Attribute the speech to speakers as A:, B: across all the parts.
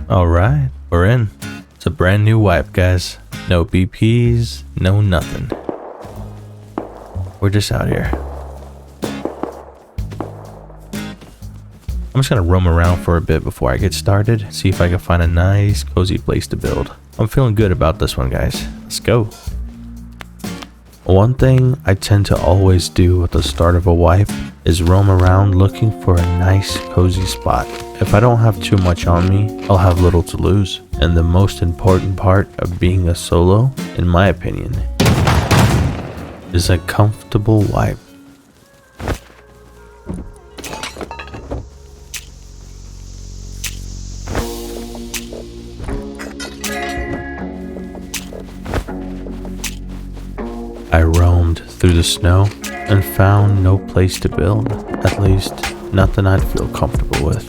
A: Alright, we're in. It's a brand new wipe, guys. No BPs, no nothing. We're just out here. I'm just gonna roam around for a bit before I get started, see if I can find a nice, cozy place to build. I'm feeling good about this one, guys. Let's go. One thing I tend to always do at the start of a wipe is roam around looking for a nice, cozy spot. If I don't have too much on me, I'll have little to lose. And the most important part of being a solo, in my opinion, is a comfortable wipe. I roamed through the snow and found no place to build, at least nothing I'd feel comfortable with.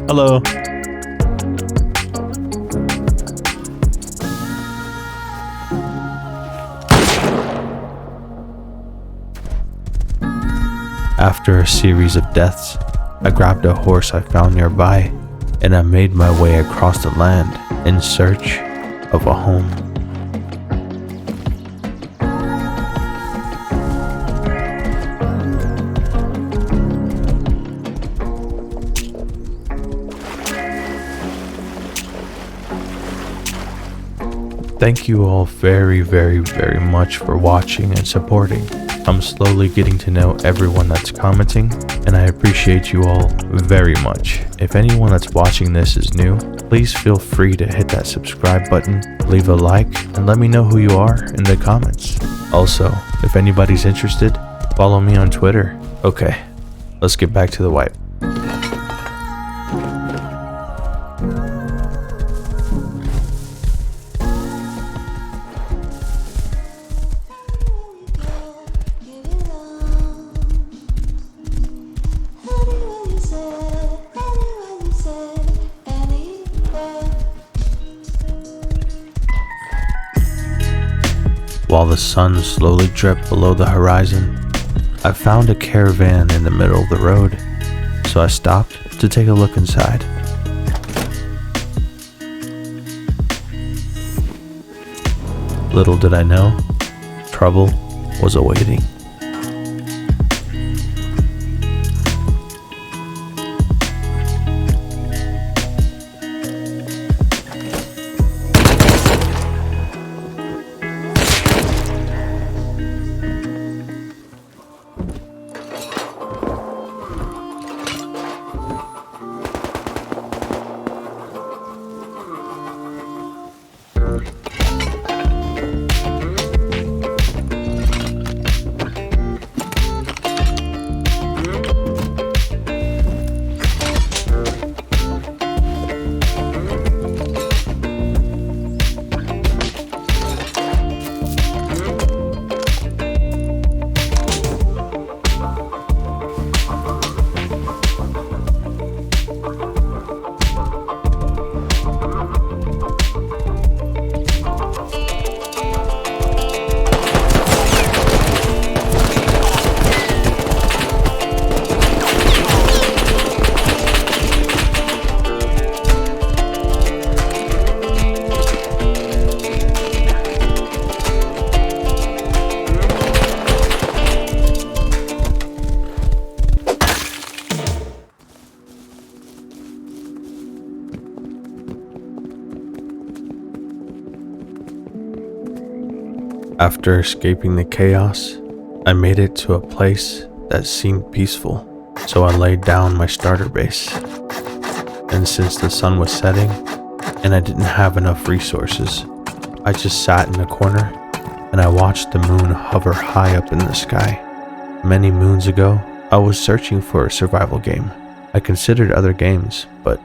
A: Hello. After a series of deaths, I grabbed a horse I found nearby and I made my way across the land in search of a home. Thank you all very much for watching and supporting. I'm slowly getting to know everyone that's commenting, and I appreciate you all very much. If anyone that's watching this is new, please feel free to hit that subscribe button, leave a like, and let me know who you are in the comments. Also, if anybody's interested, follow me on Twitter. Okay, let's get back to the wipe. While the sun slowly dripped below the horizon, I found a caravan in the middle of the road, so I stopped to take a look inside. Little did I know, trouble was awaiting. After escaping the chaos, I made it to a place that seemed peaceful, so I laid down my starter base. And since the sun was setting and I didn't have enough resources, I just sat in a corner and I watched the moon hover high up in the sky. Many moons ago, I was searching for a survival game. I considered other games, but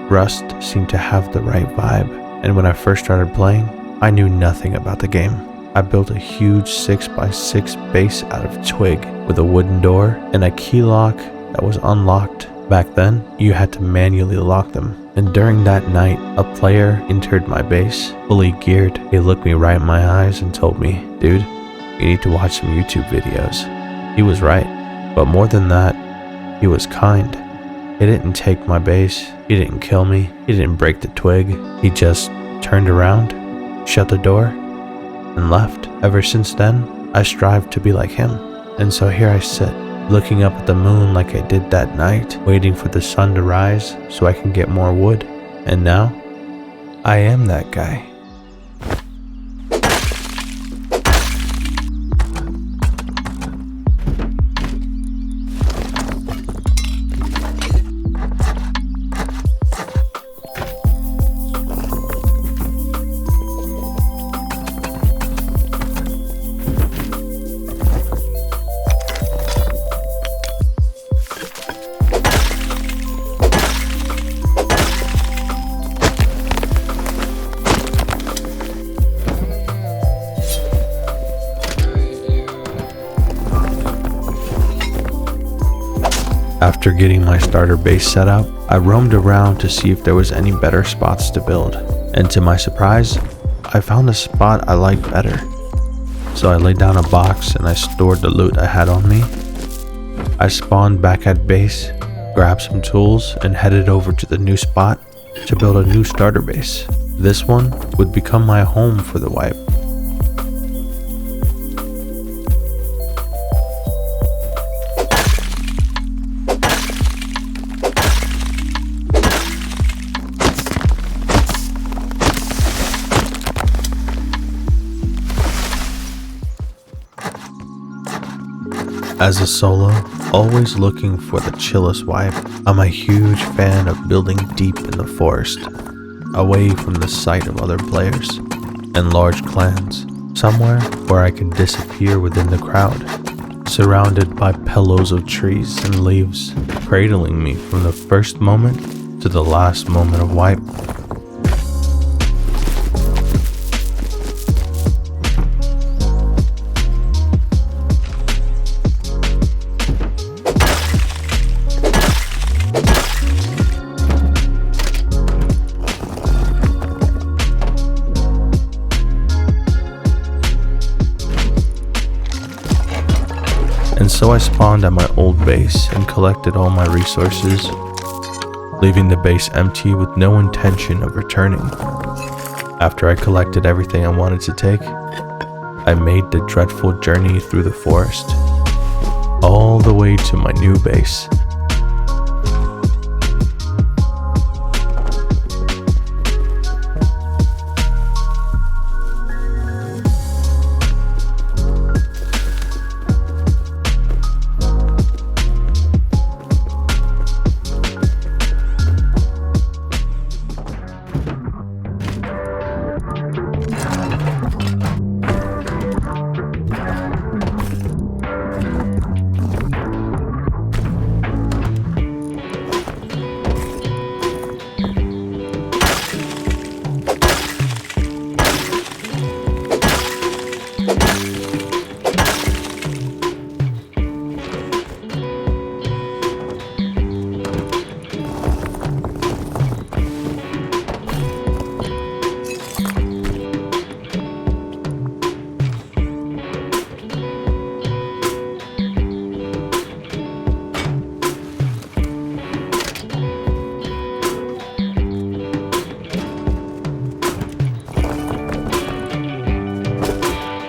A: Rust seemed to have the right vibe, and when I first started playing, I knew nothing about the game. I built a huge 6x6 base out of twig with a wooden door and a key lock that was unlocked. Back then, you had to manually lock them. And during that night, a player entered my base, fully geared. He looked me right in my eyes and told me, "Dude, you need to watch some YouTube videos." He was right. But more than that, he was kind. He didn't take my base, he didn't kill me, he didn't break the twig. He just turned around, shut the door, and left. Ever since then, I strive to be like him. And so here I sit, looking up at the moon like I did that night, waiting for the sun to rise so I can get more wood. And now, I am that guy. After getting my starter base set up, I roamed around to see if there was any better spots to build, and to my surprise, I found a spot I liked better. So I laid down a box and I stored the loot I had on me. I spawned back at base, grabbed some tools, and headed over to the new spot to build a new starter base. This one would become my home for the wipe. As a solo, always looking for the chillest wipe, I'm a huge fan of building deep in the forest, away from the sight of other players and large clans, somewhere where I can disappear within the crowd, surrounded by pillows of trees and leaves, cradling me from the first moment to the last moment of wipe. And so I spawned at my old base and collected all my resources, leaving the base empty with no intention of returning. After I collected everything I wanted to take, I made the dreadful journey through the forest, all the way to my new base.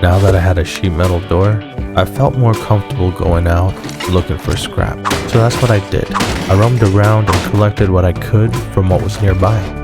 A: Now that I had a sheet metal door, I felt more comfortable going out looking for scrap. So that's what I did. I roamed around and collected what I could from what was nearby.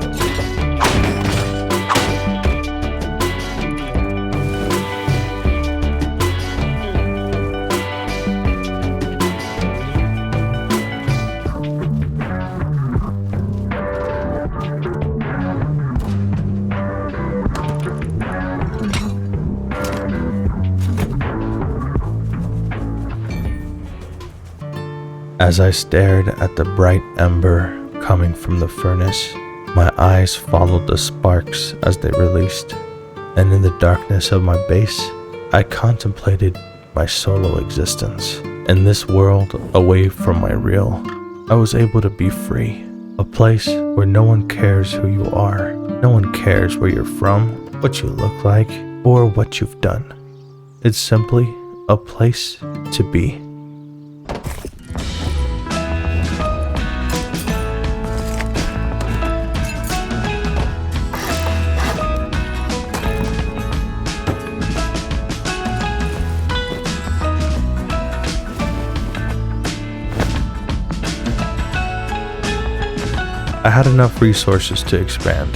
A: As I stared at the bright ember coming from the furnace, my eyes followed the sparks as they released, and in the darkness of my base, I contemplated my solo existence. In this world, away from my real, I was able to be free. A place where no one cares who you are, no one cares where you're from, what you look like, or what you've done. It's simply a place to be. had enough resources to expand,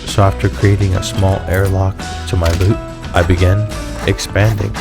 A: so after creating a small airlock to my loot, I began expanding.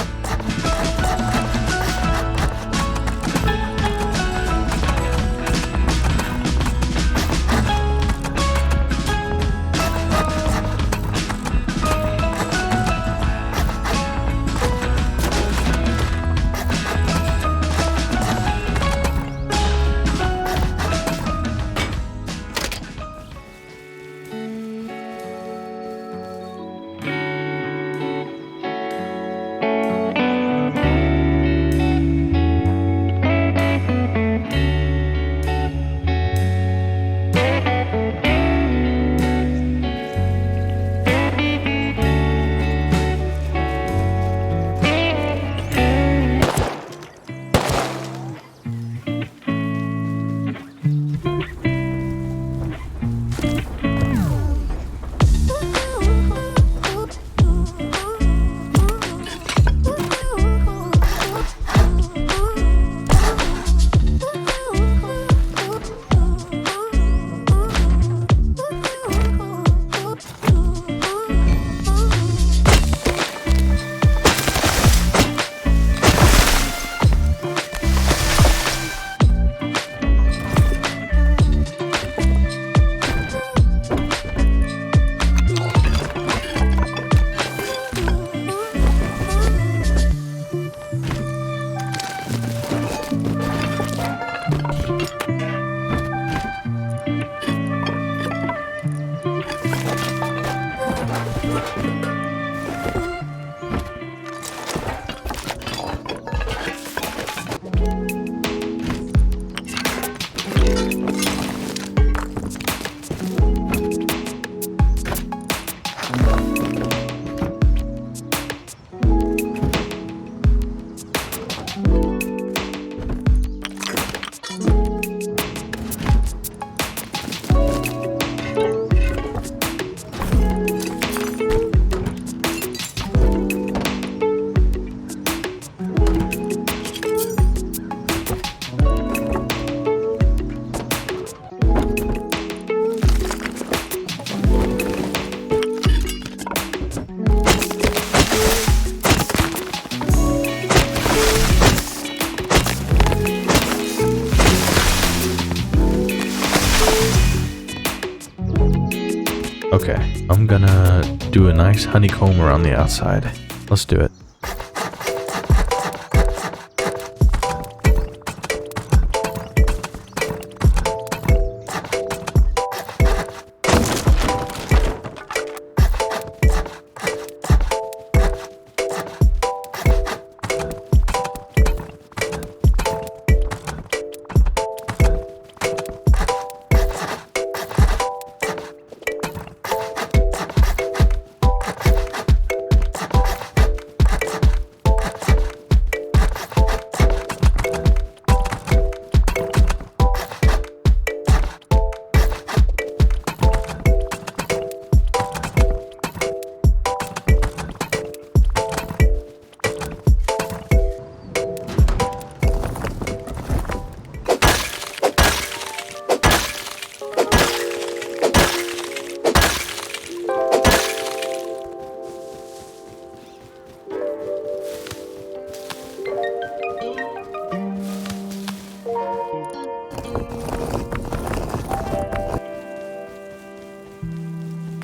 A: Okay, I'm gonna do a nice honeycomb around the outside. Let's do it.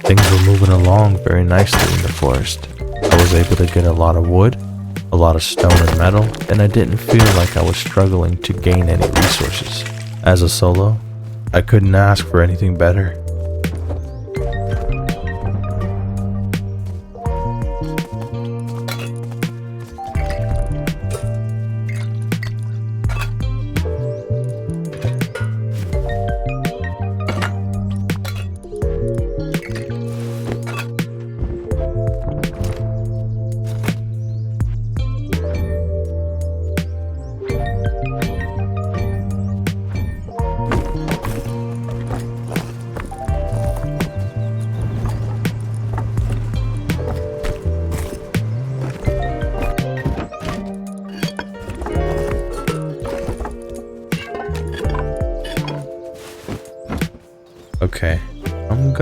A: Things were moving along very nicely in the forest. I was able to get a lot of wood, a lot of stone and metal, and I didn't feel like I was struggling to gain any resources. As a solo, I couldn't ask for anything better.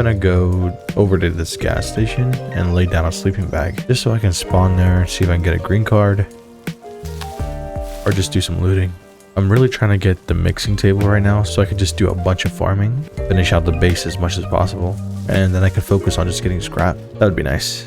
A: gonna go over to this gas station and lay down a sleeping bag just so I can spawn there and see if I can get a green card or just do some looting. I'm really trying to get the mixing table right now so I can just do a bunch of farming, finish out the base as much as possible, and then I can focus on just getting scrap. That would be nice.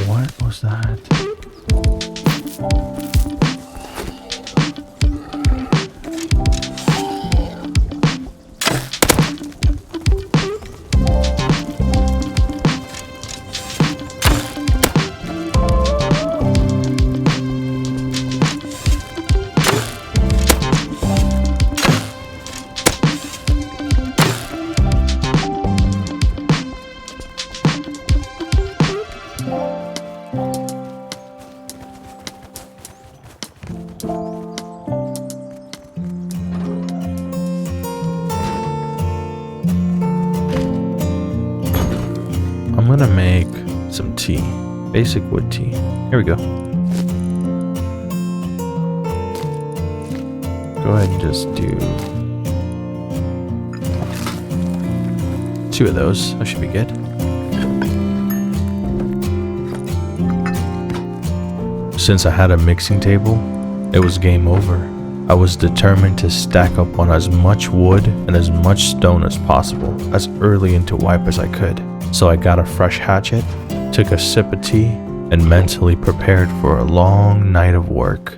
A: What was that? I'm gonna make some tea, basic wood tea. Here we go. Go ahead and just do 2 of those. That should be good. Since I had a mixing table, it was game over. I was determined to stack up on as much wood and as much stone as possible as early into wipe as I could. So I got a fresh hatchet, took a sip of tea, and mentally prepared for a long night of work.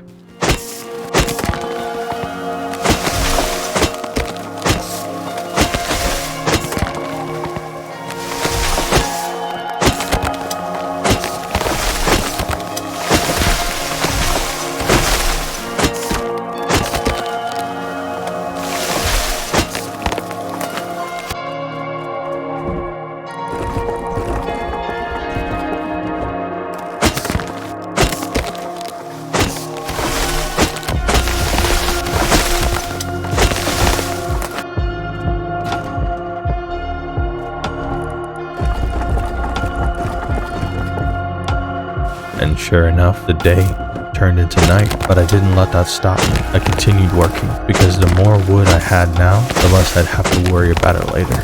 A: And sure enough, the day turned into night, but I didn't let that stop me. I continued working, because the more wood I had now, the less I'd have to worry about it later.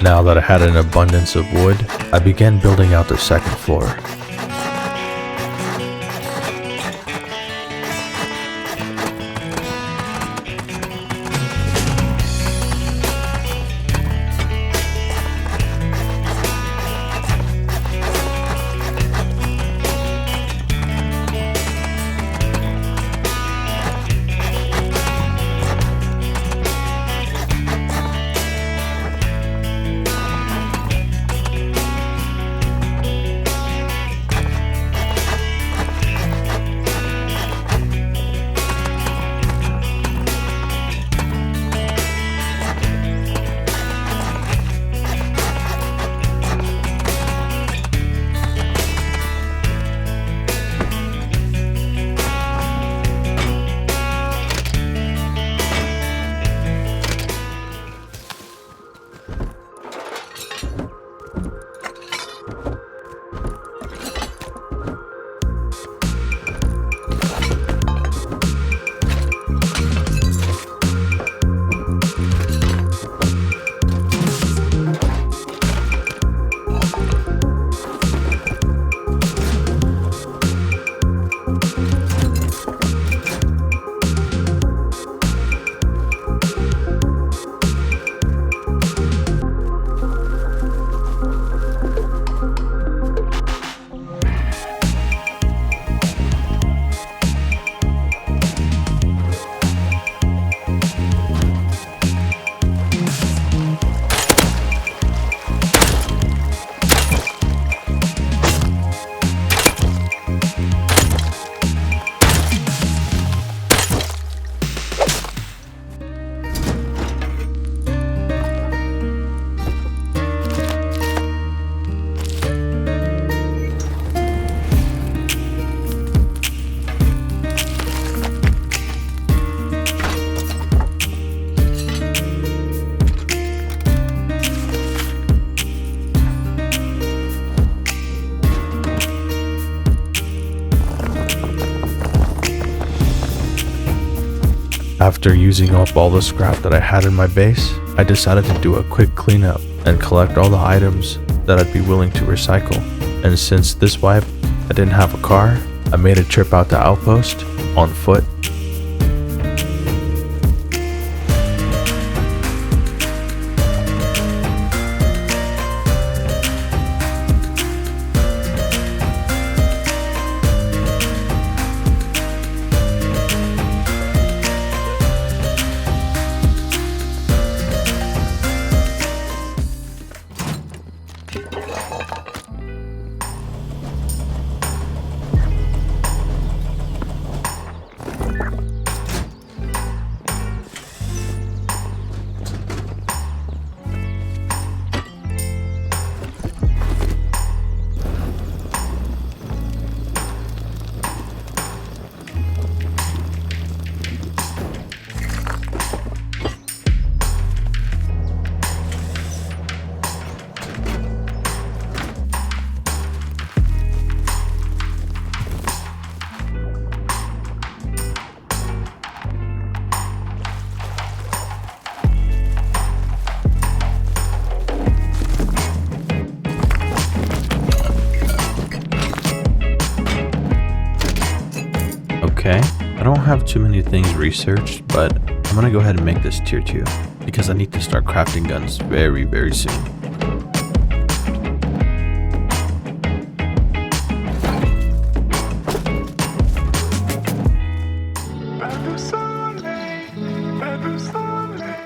A: Now that I had an abundance of wood, I began building out the second floor. After using up all the scrap that I had in my base, I decided to do a quick cleanup and collect all the items that I'd be willing to recycle. And since this wipe, I didn't have a car, I made a trip out to Outpost on foot. Okay, I don't have too many things researched, but I'm gonna go ahead and make this tier 2 because I need to start crafting guns very, very soon.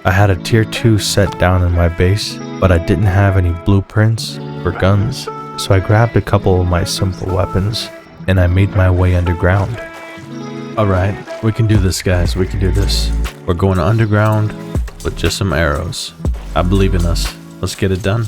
A: I had a tier 2 set down in my base, but I didn't have any blueprints for guns, so I grabbed a couple of my simple weapons and I made my way underground. Alright, we can do this, guys, we can do this. We're going underground with just some arrows. I believe in us. Let's get it done.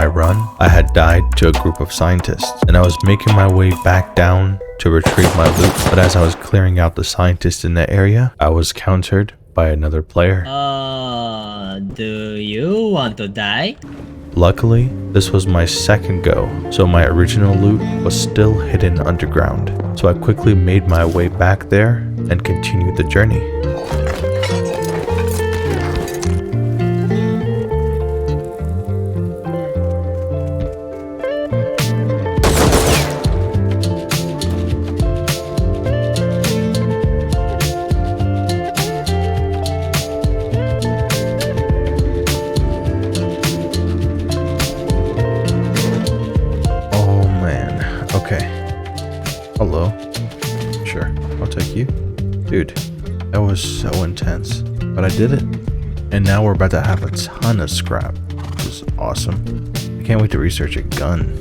A: my run, I had died to a group of scientists, and I was making my way back down to retrieve my loot, but as I was clearing out the scientists in the area, I was countered by another player.
B: Do you want to die?
A: Luckily, this was my second go, so my original loot was still hidden underground, so I quickly made my way back there and continued the journey. Okay. Hello. Sure, I'll take you. Dude, that was so intense. But I did it. And now we're about to have a ton of scrap. This is awesome. I can't wait to research a gun.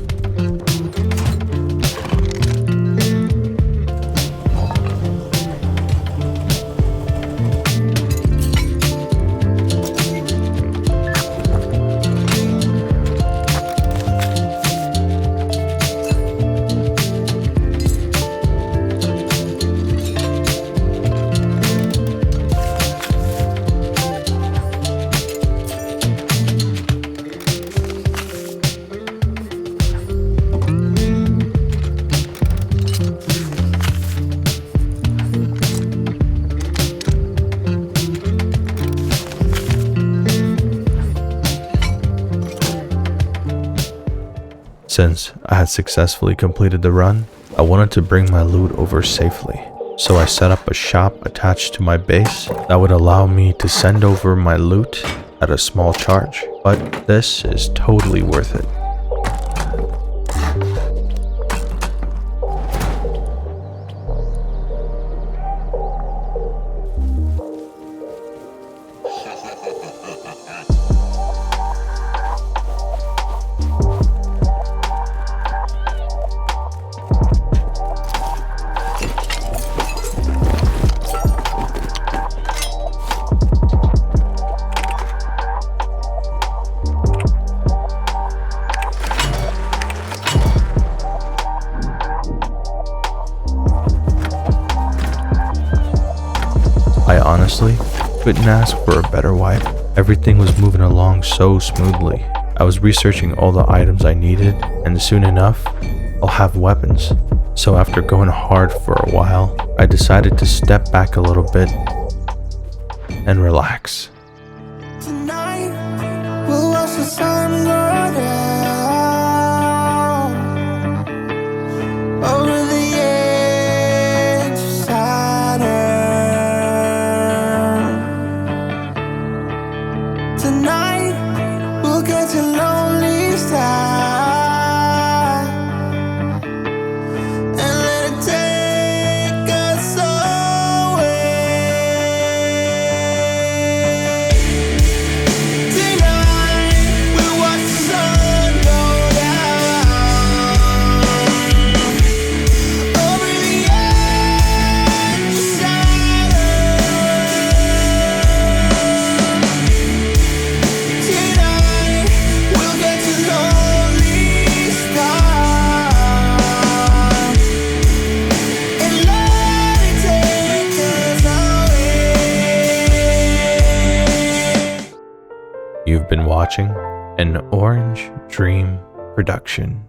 A: Since I had successfully completed the run, I wanted to bring my loot over safely. So I set up a shop attached to my base that would allow me to send over my loot at a small charge. But this is totally worth it. I honestly couldn't ask for a better wipe. Everything was moving along so smoothly. I was researching all the items I needed, and soon enough, I'll have weapons. So after going hard for a while, I decided to step back a little bit and relax.
C: Tonight, we'll watch the sun go down over the edge of Saturn. Tonight, we'll get to lonely star and let it take us away. Tonight, we'll watch the sun go down over the edge of Saturn. Tonight, we'll get to lonely star and let it take us away.
A: You've been watching an Orange Dream production.